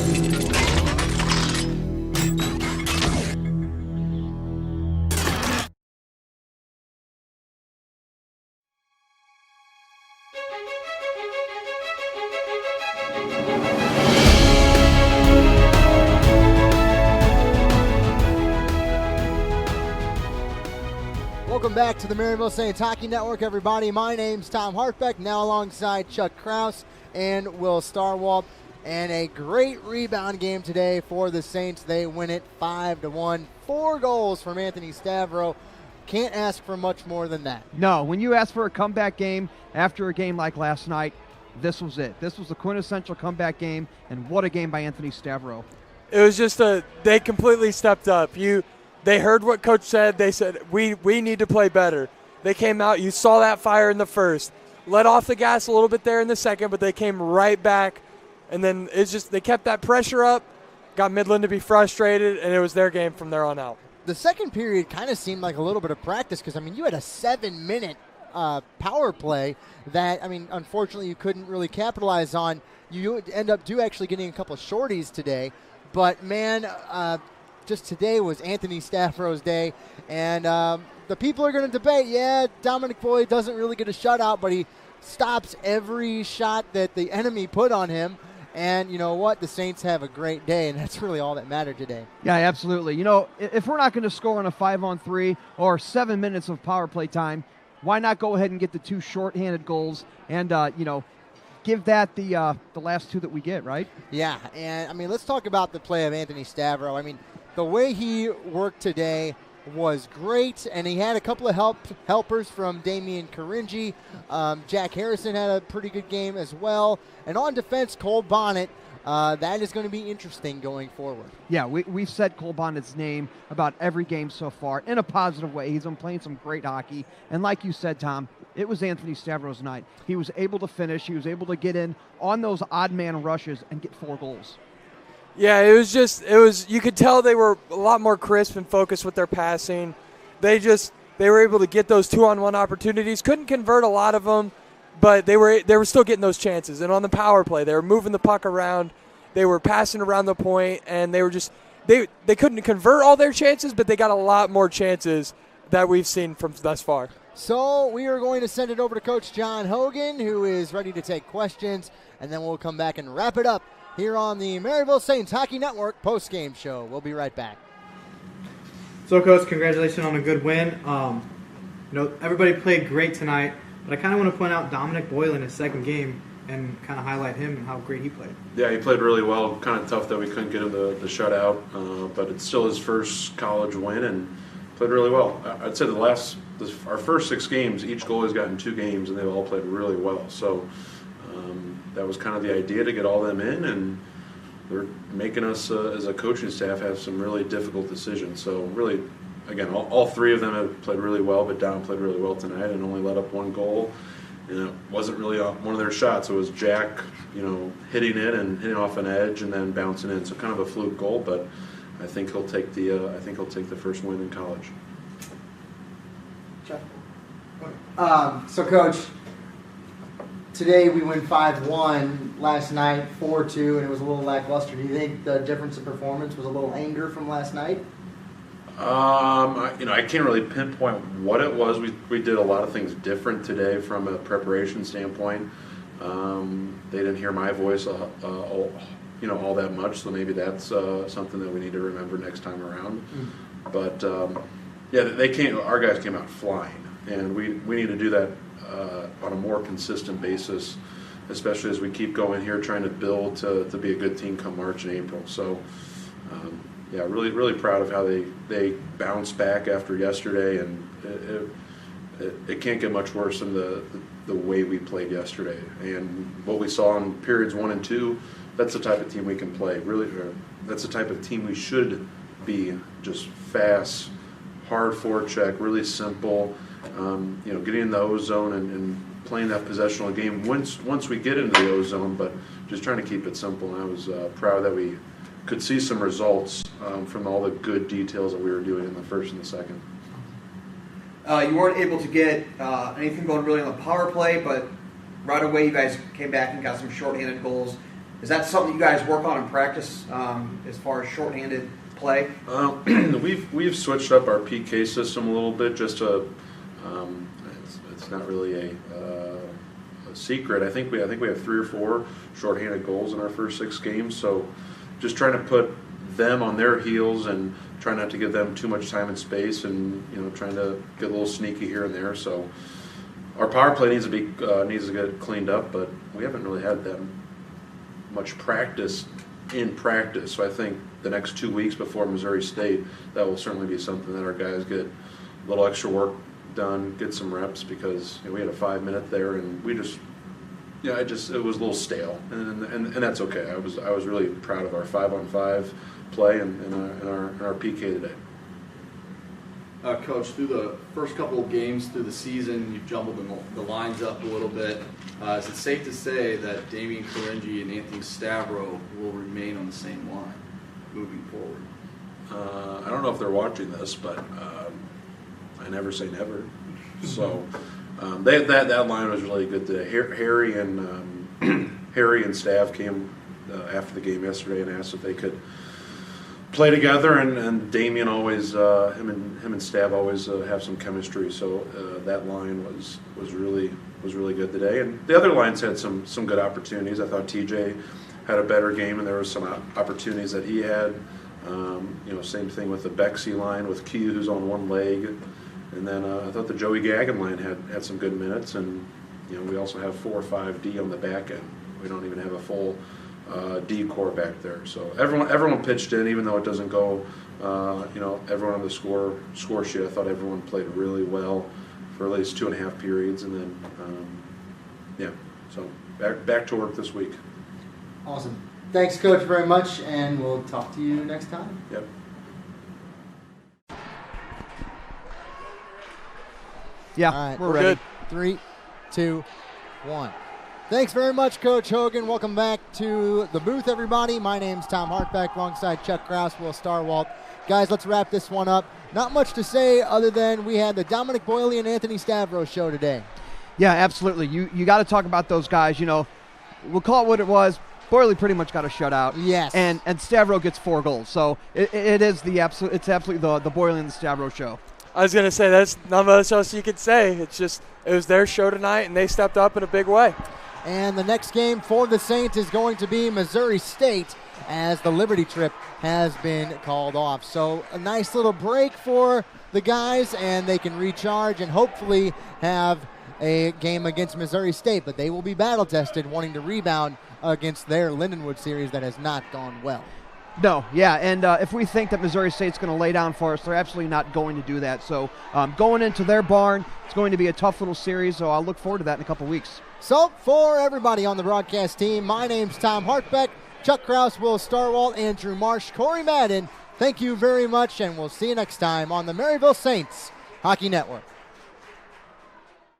Welcome back to the Maryville Saints Hockey Network, everybody. My name's Tom Hartbeck, now alongside Chuck Kraus and Will Starwalt. And a great rebound game today for the Saints. They win it 5-1. 4 goals from Anthony Stavro. Can't ask for much more than that. No, when you ask for a comeback game after a game like last night, this was it. This was the quintessential comeback game, and what a game by Anthony Stavro. It was just they completely stepped up. They heard what Coach said. They said, we need to play better. They came out. You saw that fire in the first. Let off the gas a little bit there in the second, but they came right back. And then it's just they kept that pressure up, got Midland to be frustrated, and it was their game from there on out. The second period kind of seemed like a little bit of practice because, you had a 7-minute power play that, unfortunately you couldn't really capitalize on. You end up actually getting a couple of shorties today. But, man, just today was Anthony Stavro's day, and the people are going to debate, Dominic Boyd doesn't really get a shutout, but he stops every shot that the enemy put on him, and you know what? The Saints have a great day, and that's really all that mattered today. Yeah, absolutely. If we're not going to score on a 5-on-3 or 7 minutes of power play time, why not go ahead and get the 2 shorthanded goals and, give that the last 2 that we get, right? Yeah, and, let's talk about the play of Anthony Stavro. The way he worked today was great, and he had a couple of helpers from Damian Karinji. Jack Harrison had a pretty good game as well. And on defense, Cole Bonnet, that is going to be interesting going forward. Yeah, we've said Cole Bonnet's name about every game so far in a positive way. He's been playing some great hockey. And like you said, Tom, it was Anthony Stavro's night. He was able to finish. He was able to get in on those odd man rushes and get 4 goals. Yeah, you could tell they were a lot more crisp and focused with their passing. They were able to get those 2-on-1 opportunities. Couldn't convert a lot of them, but they were still getting those chances. And on the power play, they were moving the puck around. They were passing around the point, and they were they couldn't convert all their chances, but they got a lot more chances that we've seen from thus far. So we are going to send it over to Coach John Hogan, who is ready to take questions, and then we'll come back and wrap it up here on the Maryville Saints Hockey Network postgame show. We'll be right back. So, Coach, congratulations on a good win. Everybody played great tonight, but I kind of want to point out Dominic Boyle in his second game and kind of highlight him and how great he played. Yeah, he played really well. Kind of tough that we couldn't get him the shutout, but it's still his first college win and played really well. I'd say our first 6 games, each goalie's gotten 2 games, and they've all played really well. So that was kind of the idea, to get all them in, and they're making us as a coaching staff have some really difficult decisions. So really, again, all 3 of them have played really well, but Dom played really well tonight and only let up 1 goal. And it wasn't really one of their shots. It was Jack, hitting it and hitting off an edge and then bouncing in. So kind of a fluke goal, but I think he'll take the first win in college. So, Coach, today we win 5-1. Last night 4-2, and it was a little lackluster. Do you think the difference in performance was a little anger from last night? I can't really pinpoint what it was. We did a lot of things different today from a preparation standpoint. They didn't hear my voice, all that much. So maybe that's something that we need to remember next time around. But our guys came out flying, and we need to do that on a more consistent basis, especially as we keep going here, trying to build to be a good team come March and April. So. Really, really proud of how they bounced back after yesterday, and it can't get much worse than the way we played yesterday. And what we saw in periods 1 and 2, that's the type of team we can play. Really, that's the type of team we should be. Just fast, hard forecheck, really simple. Getting in the O zone and playing that possessional game once we get into the O zone, but just trying to keep it simple. And I was proud that we could see some results from all the good details that we were doing in the first and the second. You weren't able to get anything going really on the power play, but right away you guys came back and got some shorthanded goals. Is that something you guys work on in practice as far as shorthanded play? We've switched up our PK system a little bit just to. It's not really a secret. I think we have 3 or 4 shorthanded goals in our first 6 games. So just trying to put them on their heels and try not to give them too much time and space, and trying to get a little sneaky here and there. So our power play needs to get cleaned up, but we haven't really had that much practice in practice. So I think the next 2 weeks before Missouri State, that will certainly be something that our guys get a little extra work done, get some reps, because we had a 5-minute there, and we just. Yeah, it was a little stale, and that's okay. I was really proud of our 5-on-5 play and our PK today. Coach, through the first couple of games through the season, you've jumbled the lines up a little bit. Is it safe to say that Damian Karinji and Anthony Stavro will remain on the same line moving forward? I don't know if they're watching this, but I never say never. So. That line was really good today. Harry and Stav came after the game yesterday and asked if they could play together, and Damian always him and Stav always have some chemistry. So that line was really good today, and the other lines had some good opportunities. I thought TJ had a better game, and there were some opportunities that he had. Same thing with the Bexy line with Q, who's on one leg. And then I thought the Joey Gagnon line had some good minutes, and we also have 4 or 5 D on the back end. We don't even have a full D core back there. So everyone pitched in, even though it doesn't go. Everyone on the score sheet. I thought everyone played really well for at least 2.5 periods, and then So back to work this week. Awesome. Thanks, Coach, very much, and we'll talk to you next time. Yep. Yeah, all right, we're ready. Good. 3, 2, 1. Thanks very much, Coach Hogan. Welcome back to the booth, everybody. My name's Tom Hartbeck, alongside Chuck Kraus, Will Starwalt. Guys, let's wrap this one up. Not much to say other than we had the Dominic Boyle and Anthony Stavros show today. Yeah, absolutely. You got to talk about those guys. We'll call it what it was. Boyle pretty much got a shutout. Yes. And Stavro gets 4 goals. So it's absolutely the Boyle and the Stavro show. I was going to say, that's not much else you could say. It was their show tonight, and they stepped up in a big way. And the next game for the Saints is going to be Missouri State, as the Liberty trip has been called off. So a nice little break for the guys, and they can recharge and hopefully have a game against Missouri State. But they will be battle-tested, wanting to rebound against their Lindenwood series that has not gone well. No, yeah, and if we think that Missouri State's going to lay down for us, they're absolutely not going to do that. So going into their barn, it's going to be a tough little series, so I'll look forward to that in a couple weeks. So for everybody on the broadcast team, my name's Tom Hartbeck, Chuck Kraus, Will Starwalt, Andrew Marsh, Corey Madden. Thank you very much, and we'll see you next time on the Maryville Saints Hockey Network.